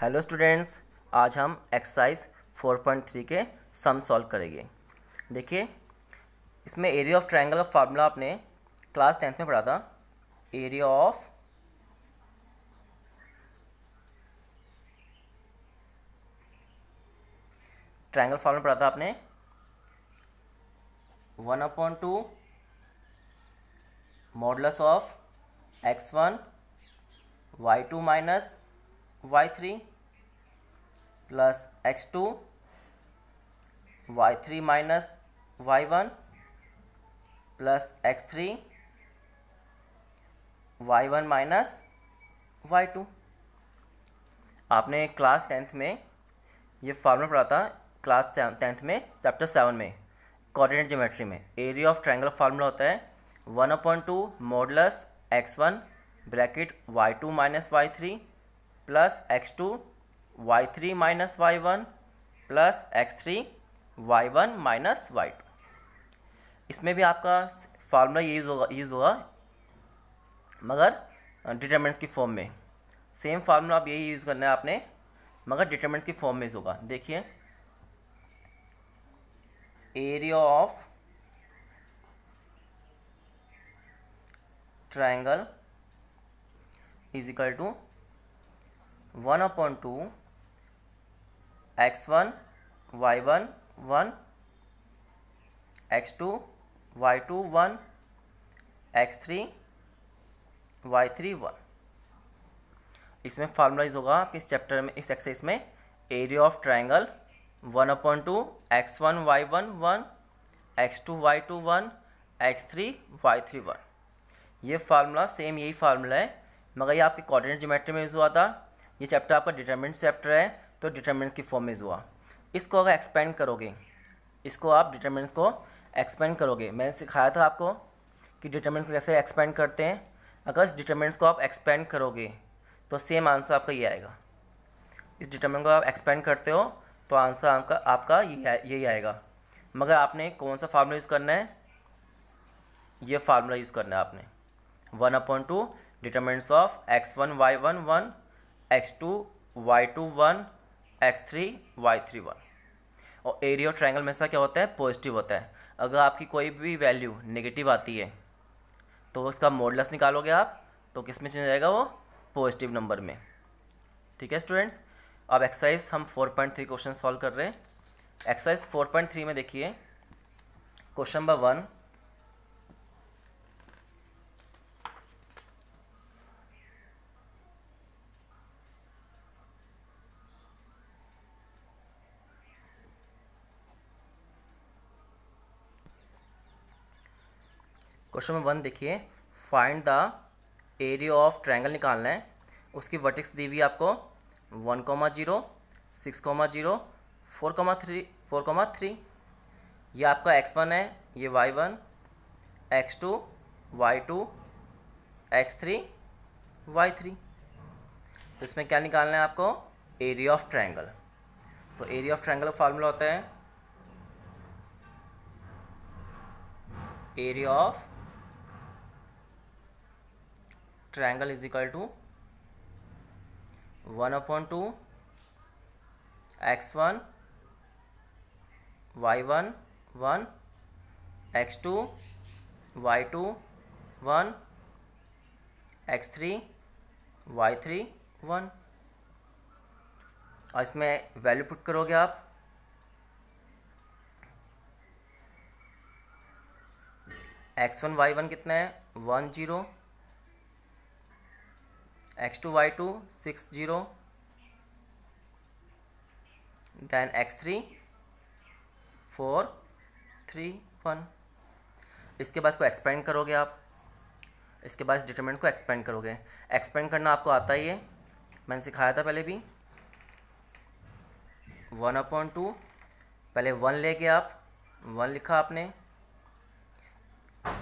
Hello students, आज हम exercise 4.3 के सम सॉल्व करेंगे। देखिए, इसमें एरिया ऑफ ट्रायंगल का फार्मूला आपने क्लास 10th में पढ़ा था। एरिया ऑफ ट्रायंगल फार्मूला पढ़ा था आपने 1/2 modulus of x1 y2 minus y3 plus x2 y3 minus y1 plus x3 y1 minus y2। आपने क्लास 10th में ये फार्मूला पढ़ा था, क्लास 10th में चैप्टर 7 में कोऑर्डिनेट ज्योमेट्री में। एरिया ऑफ ट्रायंगल फार्मूला होता है 1/2 modulus x1 bracket y2 minus y3 plus x2 y3 minus y1 plus x3 y1 minus y2। इसमें भी आपका फार्मूला यूज़ होगा मगर डिटरमिनेंट्स की फॉर्म में। सेम फार्मूला आप यही यूज़ करना है आपने, मगर डिटरमिनेंट्स की फॉर्म में यूज़ होगा। देखिए, area of triangle is equal to 1/2 x1 y1 1 x2 y2 1 x3 y3 1। इसमें फार्मूला यूज होगा आपके इस चैप्टर में, इस एक्सरसाइज में। Area of triangle 1/2 x1 y1 1 x2 y2 1 x3 y3 1। ये फार्मूला सेम यही फार्मूला है, मगर ये आपके कोऑर्डिनेट ज्योमेट्री में यूज़ हुआ था। ये चैप्टर आपका डिटरमिनेंट चैप्टर है, तो डिटरमिनेंट्स की फॉर्म में यूज़ हुआ। इसको अगर एक्सपेंड करोगे, इसको आप डिटरमिनेंट्स को एक्सपेंड करोगे, मैंने सिखाया था आपको कि डिटरमिनेंट्स को कैसे एक्सपेंड करते हैं। अगर इस डिटरमिनेंट्स को आप एक्सपेंड करोगे तो सेम आंसर आपका ये आएगा। इस डिटरमिनेंट को आप एक्सपेंड करते हो तो आंसर आपका यही आएगा। मगर आपने कौन सा फार्मूला यूज़ करना है? ये फार्मूला यूज़ करना है आपने 1/2 determinants of x1 y1 1 x2 y2 1 x3 y3 1। और एरिया ऑफ ट्रायंगल में ऐसा क्या होता है? पॉजिटिव होता है। अगर आपकी कोई भी वैल्यू नेगेटिव आती है तो उसका मॉडुलस निकालोगे आप, तो किस में चेंज जाएगा? वो पॉजिटिव नंबर में। ठीक है स्टूडेंट्स, अब एक्सरसाइज हम 4.3 क्वेश्चन सॉल्व कर रहे हैं। एक्सरसाइज 4.3 में देखिए, क्वेश्चन नंबर 1, क्वेश्चन नंबर 1 देखिए, find the area of triangle निकालना है। उसकी वर्टेक्स दी हुई है आपको 1,0 6,0 4,3। ये आपका x1 है, ये y1 x2 y2 x3 y3। तो इसमें क्या निकालना है आपको? Area of triangle. तो एरिया ऑफ ट्रायंगल का फार्मूला होता है area of triangle is equal to 1/2 x1 y1 1 x2 y2 1 x3 y3 1। और इसमें वैल्यू पुट करोगे आप। x1 y1 कितना है? 1 0, x2 y2 6 0, then x3 4 3 1। इसके बाद इसको एक्सपेंड करोगे आप, इसके बाद इस डिटरमिनेंट को एक्सपेंड करोगे। एक्सपेंड करना आपको आता ही है, मैंने सिखाया था पहले भी। 1/2 पहले 1 लेके आप 1 लिखा आपने।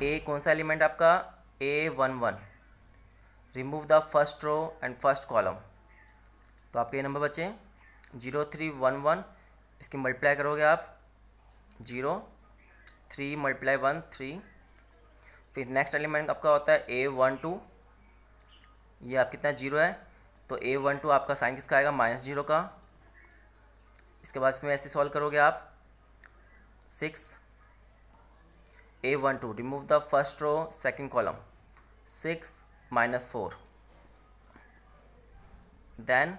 ए कौन सा एलिमेंट आपका? A1 1। Remove the first row and first column, तो आपके ये नंबर बचे 0 3 1 1। इसकी मल्टीप्लाई करोगे आप 0 3 × 1 3। फिर नेक्स्ट एलिमेंट आपका होता है A12, ये आप कितना 0 है। तो A12 आपका साइन किसका आएगा, -0 का। इसके बाद इसमें ऐसे सॉल्व करोगे आप 6 A12 remove the first row second column 6 -4 then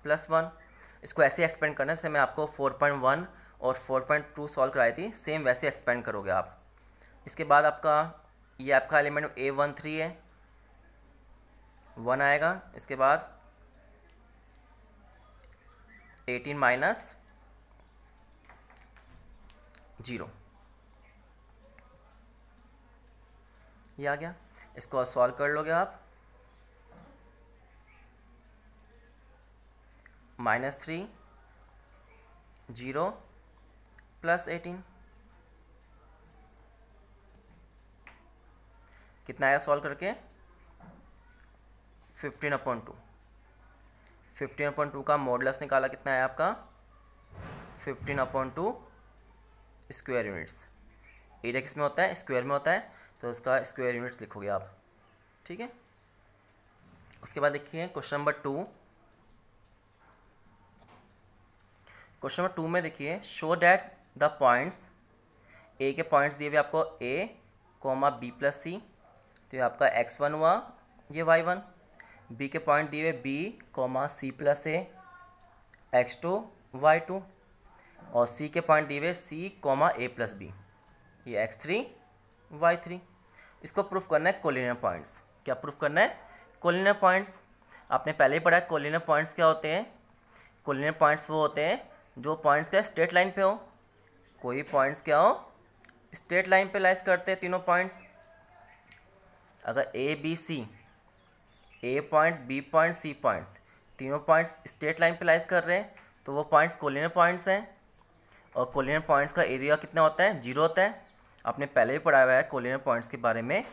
+1। इसको ऐसे एक्सपेंड करने से मैं आपको 4.1 और 4.2 सॉल्व कराई थी, सेम वैसे एक्सपेंड करोगे आप। इसके बाद आपका ये आपका एलिमेंट A13 है, 1 आएगा। इसके बाद 18 - 0 ये आ गया। इसको सॉल्व कर लोगे आप, -3 0 +18 कितना आया सॉल्व करके 15/2। 15/2 का मॉडुलस निकाला, कितना आया आपका 15/2 स्क्वायर यूनिट्स। एरिया किस में होता है, स्क्वायर में होता है, तो उसका स्क्वायर यूनिट्स लिखोगे आप, ठीक है। उसके बाद देखिए क्वेश्चन नंबर 2। क्वेश्चन नंबर 2 में देखिए शो डैट द पॉइंट्स, ए के पॉइंट्स दिए हुए आपको A, B + C, तो ये आपका x1 हुआ, ये y1। B के पॉइंट दिए हुए B, C + A, x2 y2, और C के पॉइंट दिए हुए C, A + B, ये x3 y3। इसको प्रूफ करना है कोलिनियर पॉइंट्स। क्या प्रूफ करना है, कोलिनियर पॉइंट्स। आपने पहले ही पढ़ा है कोलिनियर पॉइंट्स क्या होते हैं। कोलिनियर पॉइंट्स वो होते हैं जो पॉइंट्स क्या स्ट्रेट लाइन पे हो। कोई पॉइंट्स क्या हो, स्ट्रेट लाइन पे लाइज करते हैं तीनों पॉइंट्स। अगर A B C, A points B points C points, तीनों पॉइंट्स स्ट्रेट लाइन पे लाइज कर रहे हैं, तो वो पॉइंट्स कोलिनियर पॉइंट्स हैं। और कोलिनियर पॉइंट्स का एरिया कितना होता है, 0 होता है। आपने पहले ही पढ़ा हुआ है कोलिनियर पॉइंट्स के बारे में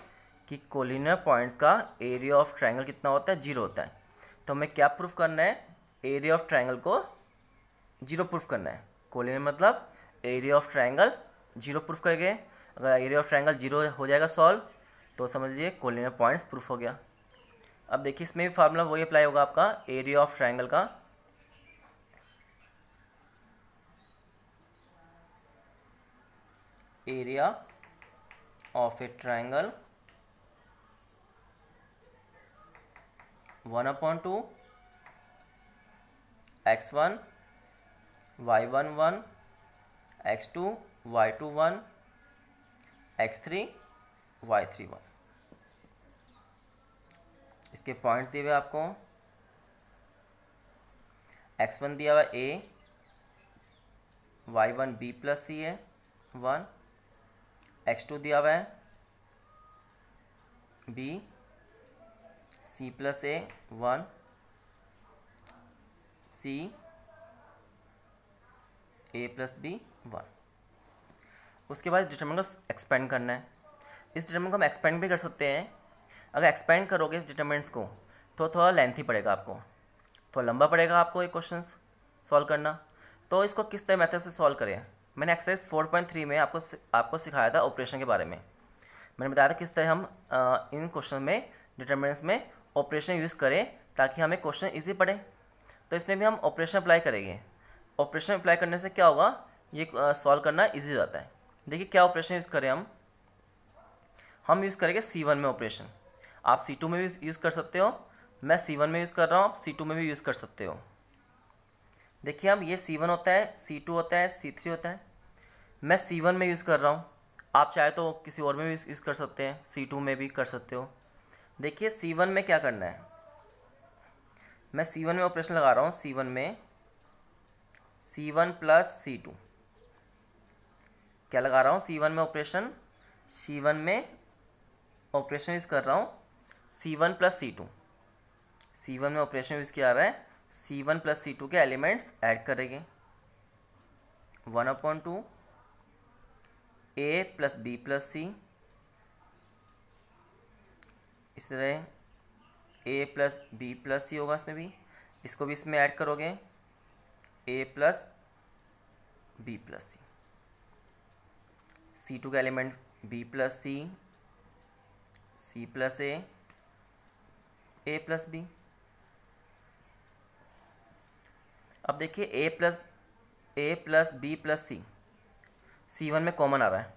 कि कोलिनियर पॉइंट्स का एरिया ऑफ ट्रायंगल कितना होता है, 0 होता है। तो हमें क्या प्रूफ करना है, एरिया ऑफ ट्रायंगल को 0 प्रूफ करना है। कोलिनियर मतलब एरिया ऑफ ट्रायंगल 0 प्रूफ करेंगे। अगर एरिया ऑफ ट्रायंगल 0 हो जाएगा सॉल्व, तो समझ लीजिए कोलिनियर पॉइंट्स प्रूफ हो गया। अब देखिए इसमें भी फार्मूला वही अप्लाई होगा आपका एरिया ऑफ ट्रायंगल का। Area of A triangle 1/2 x1 y1 1 x2 y2 1 x3 y3 1। इसके पॉइंट्स दिए हुए आपको, x1 दिया हुआ A, y1 B + C है 1, x2 दिया हुआ है B C + A 1, C A + B 1। उसके बाद डिटरमिनेंट को एक्सपेंड करना है। इस डिटरमिनेंट को हम एक्सपेंड भी कर सकते हैं। अगर एक्सपेंड करोगे इस डिटरमिनेंट्स को तो थोड़ा लेंथी पड़ेगा आपको, थोड़ा लंबा पड़ेगा आपको ये क्वेश्चन सॉल्व करना। तो इसको किस तरह मेथड से सॉल्व करें, मैंने एक्सरसाइज 4.3 में आपको सिखाया था ऑपरेशन के बारे में। मैंने बताया था किस तरह हम इन क्वेश्चन में डिटरमिनेंट्स में ऑपरेशन यूज़ करें ताकि हमें क्वेश्चन ईजी पड़े। तो इसमें भी हम ऑपरेशन अप्लाई करेंगे। ऑपरेशन अप्लाई करने से क्या होगा, ये सॉल्व करना ईजी हो जाता है। देखिए क्या ऑपरेशन यूज़ करें हम यूज़ करेंगे C1 में ऑपरेशन। आप C2 में भी यूज़ कर सकते हो, मैं C1 में यूज़ कर रहा हूँ, आप C2 में भी यूज़ कर सकते हो। देखिए हम ये C1 होता है, C2 होता है, C3 होता है। मैं C1 में यूज़ कर रहा हूँ, आप चाहे तो किसी और में भी यूज़ कर सकते हैं, C2 में भी कर सकते हो। देखिए C1 में क्या करना है, मैं C1 में ऑपरेशन लगा रहा हूँ। C1 में C1 + C2 क्या लगा रहा हूँ, C1 में ऑपरेशन, C1 में ऑपरेशन यूज़ कर रहा हूँ C1 + C2। C1 में ऑपरेशन यूज़ किया रहा है, C1 + C2 के एलिमेंट्स ऐड करेंगे 1/2 A + B + C, इस तरह A + B + C होगा इसमें भी, इसको भी इसमें ऐड करोगे A + B + C। C2 का element B + C, C + A, A + B। अब देखिए ए प्लस बी प्लस सी, C1 में कॉमन आ रहा है,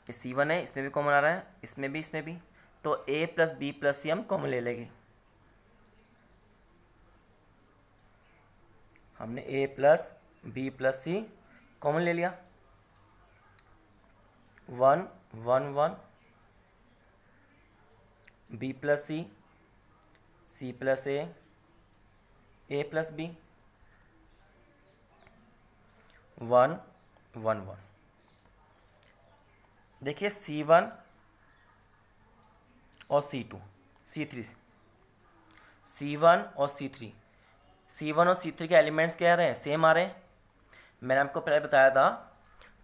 ये C1 है, इसमें भी कॉमन आ रहा है, इसमें भी, तो a plus B plus C हम कॉमन ले लेंगे। हमने a plus B plus C common ले लिया, 1 1 1, b plus C plus A plus B, 1 1 1। देखिए C1 और C2 C3 C1 और C3 के एलिमेंट्स क्या आ रहे हैं, सेम आ रहे हैं। मैंने आपको पहले बताया था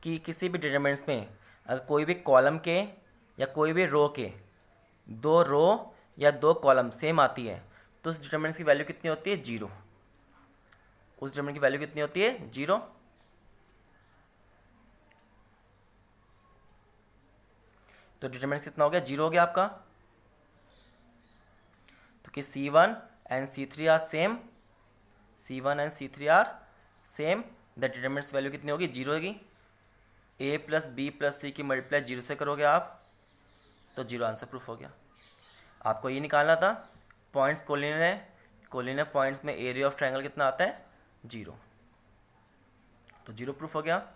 कि किसी भी डिटरमिनेंट्स में अगर कोई भी कॉलम के या कोई भी रो के 2 रो या 2 कॉलम सेम आती है तो उस डिटरमिनेंट्स की वैल्यू कितनी होती है, 0। उस डिटरमिनेंट की वैल्यू कितनी होती है, 0। तो डिटरमिनेंट कितना हो गया, 0 हो गया आपका। तो कि C1 and C3 are same, C1 and C3 are same, the determinants value कितनी होगी, 0 होगी। a plus B plus C की मल्टीप्लाई 0 से करोगे आप तो 0 आंसर प्रूफ हो गया। आपको ये निकालना था, पॉइंट्स कोलिनियर है, कोलिनियर पॉइंट्स में एरिया ऑफ ट्रायंगल कितना आता है, 0, तो 0 प्रूफ हो गया।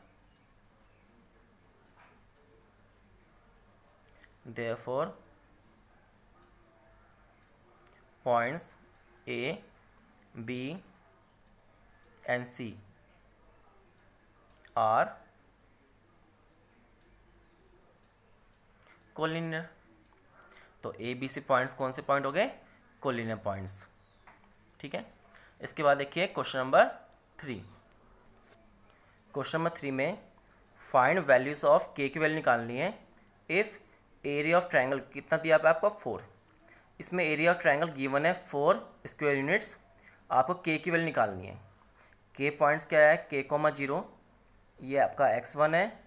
Therefore points A, B and C are collinear. तो ए बी सी पॉइंट्स कौन से पॉइंट हो गए, कोलिनियर पॉइंट्स। ठीक है, इसके बाद देखिए क्वेश्चन नंबर 3। क्वेश्चन नंबर 3 में फाइंड वैल्यूज ऑफ के की वैल्यू निकालनी है इफ़ एरिया ऑफ ट्रायंगल कितना दिया आपको, 4। इसमें एरिया ऑफ ट्रायंगल गिवन है 4 स्क्वायर यूनिट्स, आपको के की वैल्यू निकालनी है। के पॉइंट्स क्या है, के कोमा 0, ये आपका x1 है,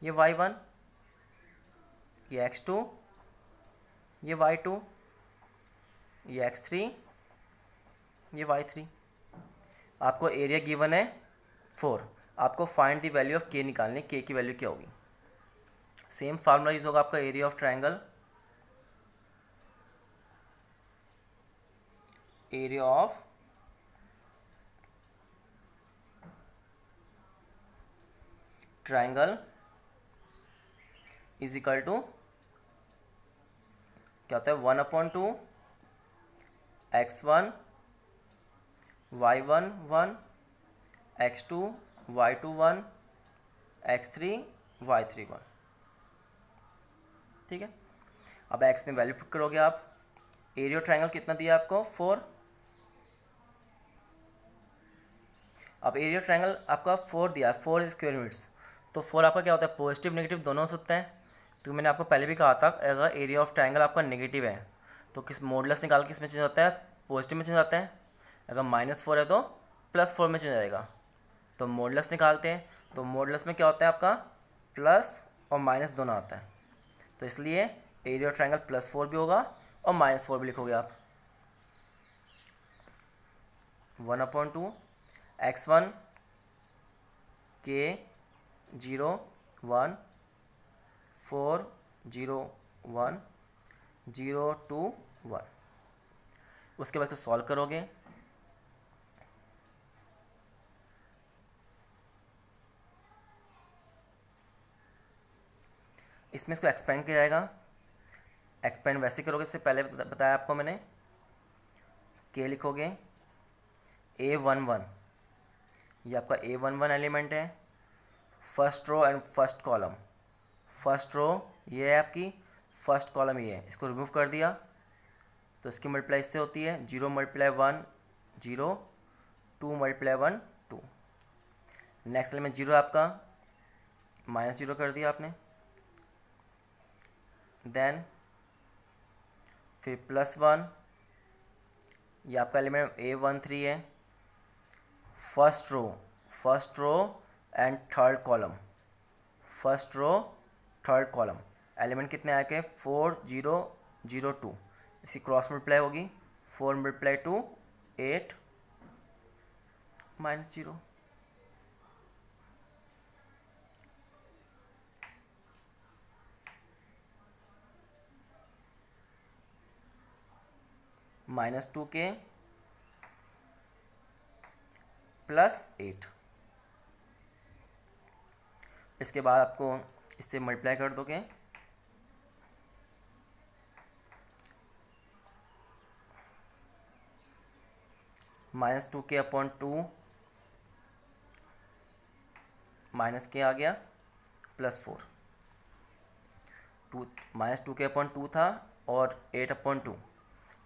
ये y1, ये x2, ये y2, ये x3, ये y3। आपको एरिया गिवन है 4, आपको फाइंड द वैल्यू ऑफ के निकालनी, के की वैल्यू क्या होगी। सेम फार्मूला यूज होगा आपका, area of triangle, area of triangle is equal to क्या होता है, 1/2 x1 y1 1 x2 y2 1 x3 y3 1। ठीक है, अब x में वैल्यू पुट करोगे आप, एरिया ट्रायंगल कितना दिया आपको, 4। अब एरिया ट्रायंगल आपका 4 दिया है, 4 स्क्वायर यूनिट्स, तो 4 आपका क्या होता है, पॉजिटिव नेगेटिव दोनों हो सकते हैं। तो मैंने आपको पहले भी कहा था अगर एरिया ऑफ ट्रायंगल आपका नेगेटिव है तो किस मॉडुलस निकाल के किस में चेंज होता है, पॉजिटिव में चेंज होता है। अगर -4 है तो +4 में चेंज आएगा। तो मॉडुलस निकालते हैं, तो मॉडुलस में क्या होता है आपका, प्लस और माइनस दोनों आता है, तो इसलिए एरिया ऑफ ट्रायंगल +4 भी होगा और -4 भी लिखोगे आप। 1/2 x1 के 0 1 4 0 1 0 2 1। उसके बाद तो सॉल्व करोगे, इसमें इसको एक्सपेंड किया जाएगा। एक्सपेंड वैसे करोगे, इससे पहले बताया आपको मैंने, के लिखोगे A11, ये आपका A11 एलिमेंट है, first row and first column. First row ये है आपकी, फर्स्ट कॉलम ये है, इसको रिमूव कर दिया तो इसकी मल्टीप्लाई इससे होती है, 0 × 1 0, 2 × 1 2। नेक्स्ट एलिमेंट 0 आपका, -0 कर दिया आपने, देन फिर +1, ये आपका एलिमेंट A13 है, first row and third column, first row third column. Element कितने आए के, 4 0 0 2, इसकी क्रॉस मल्टीप्लाई होगी, 4 × 2 8, -0, -2k +8। इसके बाद आपको इससे मल्टीप्लाई कर दोगे, -2k/2 -k आ गया +4, -2k/2 था और 8/2,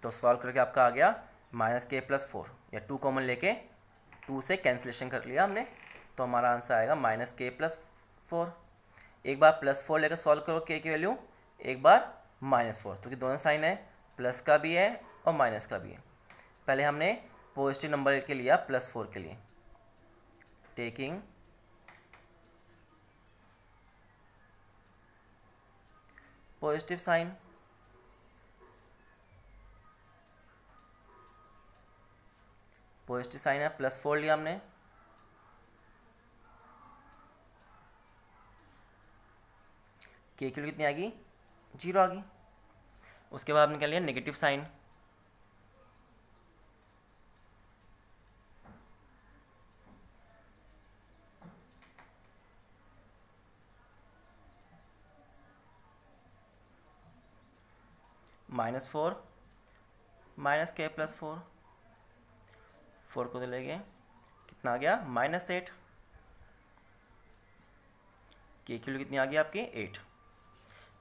तो सॉल्व करके आपका आ गया -k+4, या 2 कॉमन लेके 2 से कैंसिलेशन कर लिया हमने, तो हमारा आंसर आएगा -k+4। एक बार +4 लेकर सॉल्व करो k की वैल्यू, एक बार -4, क्योंकि दोनों साइन है, प्लस का भी है और माइनस का भी है। पहले हमने पॉजिटिव नंबर के लिया +4 के लिए, taking positive sign, positive sign है, +4 लिया हमने, के की कितनी आ गई, 0 आ गई। उसके बाद हमने क्या लिया, नेगेटिव साइन, -4 -k+4, 4 को तो ले गए, कितना आ गया, -8, के की वैल्यू कितनी आ गई आपकी, 8।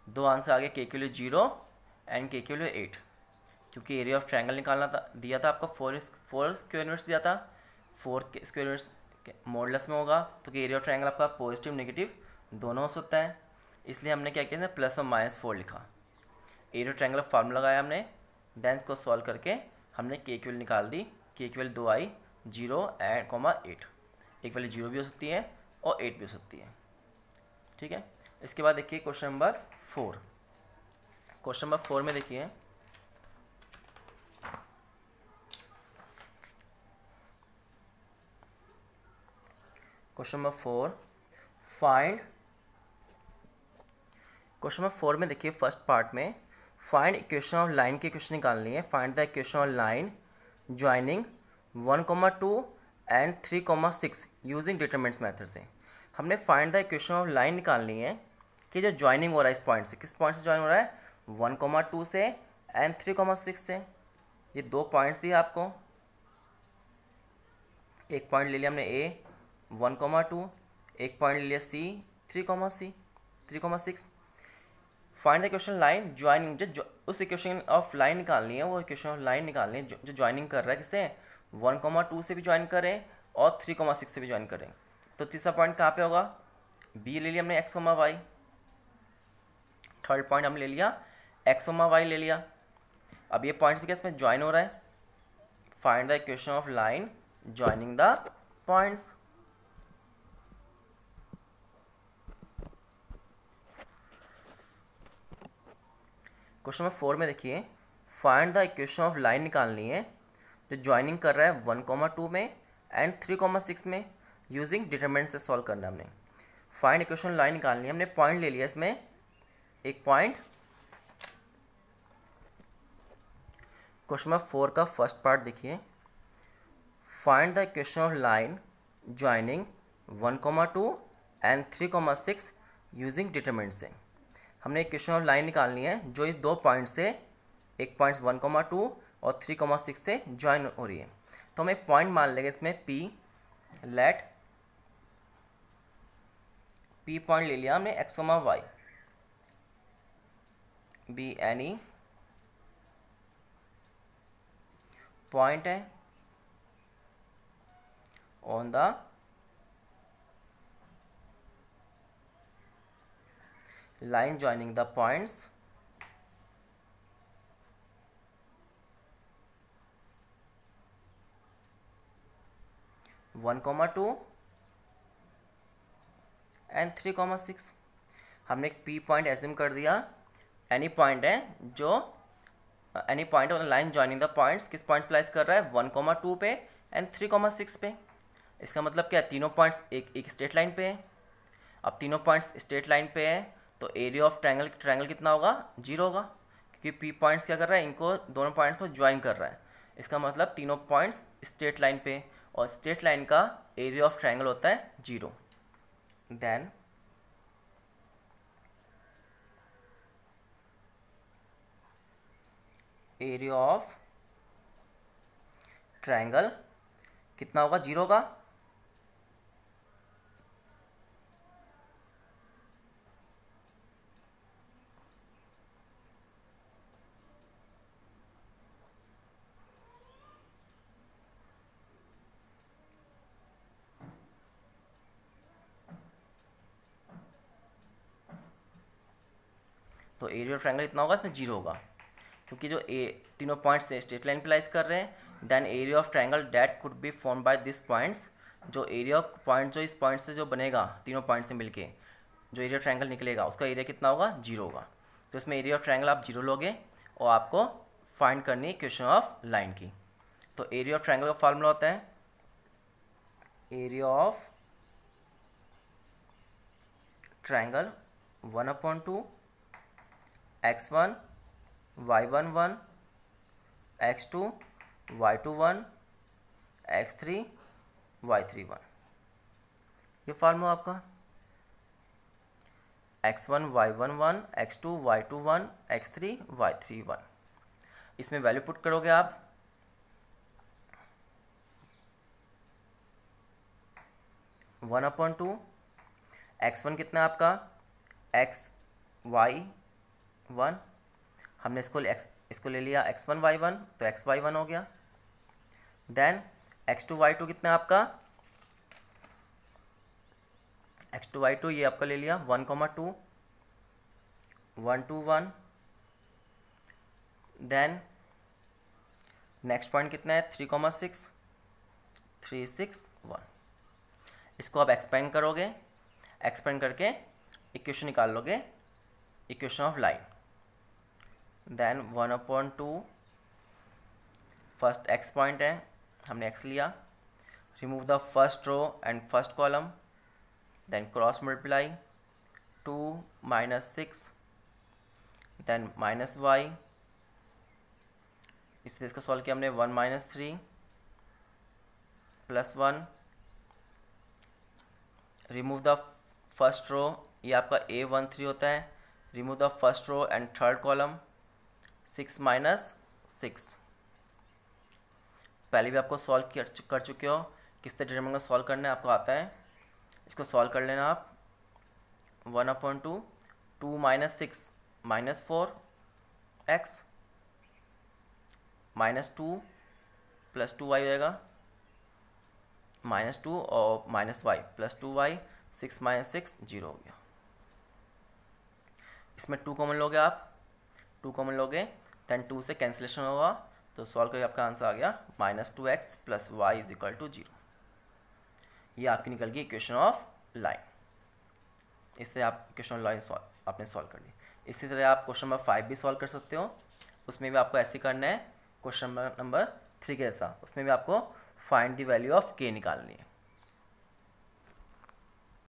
दो आंसर आ गए, के की वैल्यू 0 एंड के की वैल्यू 8, क्योंकि एरिया ऑफ ट्रायंगल निकालना था, दिया था आपको 4 स्क्वायर यूनिट्स दिया था, 4 के स्क्वायर यूनिट्स मॉडुलस में होगा, तो कि एरिया ऑफ ट्रायंगल आपका पॉजिटिव नेगेटिव दोनों हो सकता है, इसलिए हमने क्या किया, प्लस और -4 लिखा। एरिया ट्रायंगल फार्मूला लगाया हमने, देन इसको सॉल्व करके हमने के की वैल्यू निकाल दी, के की वैल्यू 2 आई, 0 एंड 8, एक वैल्यू 0 भी हो सकती है और 8 भी हो सकती है, ठीक है। इसके बाद देखिए क्वेश्चन नंबर 4, क्वेश्चन नंबर 4 में देखिए, question number 4 find, question number 4 में देखिए फर्स्ट पार्ट में फाइंड इक्वेशन ऑफ लाइन की इक्वेशन निकालनी है। Find the equation of line joining 1,2 and 3,6 using determinants method से। हमने find the equation of line निकालनी है कि जो ज्वाइनिंग हो रहा है इस पॉइंट से, किस पॉइंट से ज्वाइन हो रहा है, 1,2 से एंड 3,6 से। ये दो पॉइंट्स दिए आपको, एक पॉइंट ले लिया हमने ए 1,2, एक पॉइंट ले लिया सी 3,6। Find the equation line joining, जो उस इक्वेशन ऑफ लाइन निकालनी है, वो इक्वेशन ऑफ लाइन निकालनी है जो ज्वाइनिंग कर रहा है, किससे, 1,2 से भी ज्वाइन करें और 3,6 से भी ज्वाइन करें। तो तीसरा पॉइंट कहाँ पे होगा, बी ले लिया हमने x, y। थर्ड पॉइंट हमने ले लिया x, y ले लिया। अब ये पॉइंट्स भी क्या इसमें ज्वाइन हो रहा है। Find the equation of line joining the points. Question number 4 में देखिए, find the equation of line निकालनी है जो ज्वाइनिंग कर रहा है 1,2 में एंड 3,6 में, यूजिंग डिटरमिनेंट से सॉल्व करना है हमने। फाइंड इक्वेशन लाइन निकालनी है, हमने पॉइंट ले लिया इसमें एक पॉइंट। क्वेश्चन नंबर 4 का फर्स्ट पार्ट देखिए, find the equation of line joining 1,2 and 3,6 using determinant से। हमने इक्वेशन ऑफ लाइन निकालनी है जो इस दो पॉइंट से, एक पॉइंट 1,2 और 3,6 से ज्वाइन हो रही है। तो हम एक पॉइंट मान लेंगे इसमें P, लेट P पॉइंट ले लिया हमने x, y, be any point है on the line joining the points 1,2 and 3,6। हमने एक P पॉइंट एज्यूम कर दिया, एनी पॉइंट है जो any point on line joining the points, किस पॉइंट प्लेस कर रहा है, 1,2 पे एंड 3,6 पे। इसका मतलब क्या है, तीनों पॉइंट्स एक स्ट्रेट लाइन पे है। अब तीनों पॉइंट्स स्ट्रेट लाइन पे है तो एरिया ऑफ ट्रायंगल कितना होगा, 0 होगा, क्योंकि पी पॉइंट्स क्या कर रहा है, इनको दोनों पॉइंट्स को ज्वाइन कर रहा है। इसका मतलब तीनों पॉइंट्स स्ट्रेट लाइन पे, और स्ट्रेट लाइन का एरिया ऑफ ट्रायंगल होता है 0। देन एरिया ऑफ ट्रायंगल कितना होगा, 0 का। तो एरिया ऑफ ट्रायंगल इतना होगा, इसमें 0 होगा, क्योंकि जो तीनों पॉइंट्स से स्ट्रेट लाइन पे लाइज कर रहे हैं। Then area of triangle that could be form by this points, जो एरिया पॉइंट जो इस पॉइंट से जो बनेगा तीनों पॉइंट से मिलके जो एरिया ट्रायंगल निकलेगा उसका एरिया कितना होगा, 0 होगा। तो इसमें एरिया ऑफ ट्रायंगल आप 0 लोगे और आपको फाइंड करनी है इक्वेशन ऑफ लाइन की। तो एरिया ऑफ ट्रायंगल का फॉर्मूला होता है area of triangle 1/2 x1 y11 x2 y21 x3 y31। ये फार्मूला आपका x1 y11 x2 y21 x3 y31। इसमें वैल्यू पुट करोगे आप, वन अपॉन टू x1 कितना है आपका, xy1, हमने इसको ले लिया x1 y1, तो xy1 हो गया। देन x2 y2 कितना है आपका, x2 y2 ये आपका ले लिया 1,2 1 2 1। देन नेक्स्ट पॉइंट कितना है 3,6 3 6 1। इसको आप एक्सपेंड करोगे, एक्सपेंड करके इक्वेशन निकाल लोगे, equation of line. Then 1/2 first x point है, हमने x लिया, remove the first row and first column, then cross multiply 2 -6 then -y, इसलिए इसका सॉल्व किया हमने 1 - 3 +1, रिमूव द फर्स्ट रो, ये आपका A13 होता है, remove the first row and third column 6 - 6। पहले भी आपको सॉल्व कर चुके हो, किस तरह डिटरमिनेंट को सॉल्व करना है आपको आता है। इसको सॉल्व कर लेना आप, 1/2 2 - 6 -4x -2 + 2y हो जाएगा, -2 और -y + 2y, 6 - 6 0 हो गया। इसमें 2 कॉमन लोगे आप, 2 कॉमन लोगे देन 2 से कैंसिलेशन होगा, तो सॉल्व करके आपका आंसर आ गया -2x + y = 0। ये आपकी निकल गई इक्वेशन ऑफ लाइन। इससे आप इक्वेशन ऑफ लाइन आपने सॉल्व कर ली। इसी तरह आप क्वेश्चन नंबर 5 भी सॉल्व कर सकते हो, उसमें भी आपको ऐसे करना है क्वेश्चन नंबर 3 के जैसा, उसमें भी आपको find the value of k निकालनी है।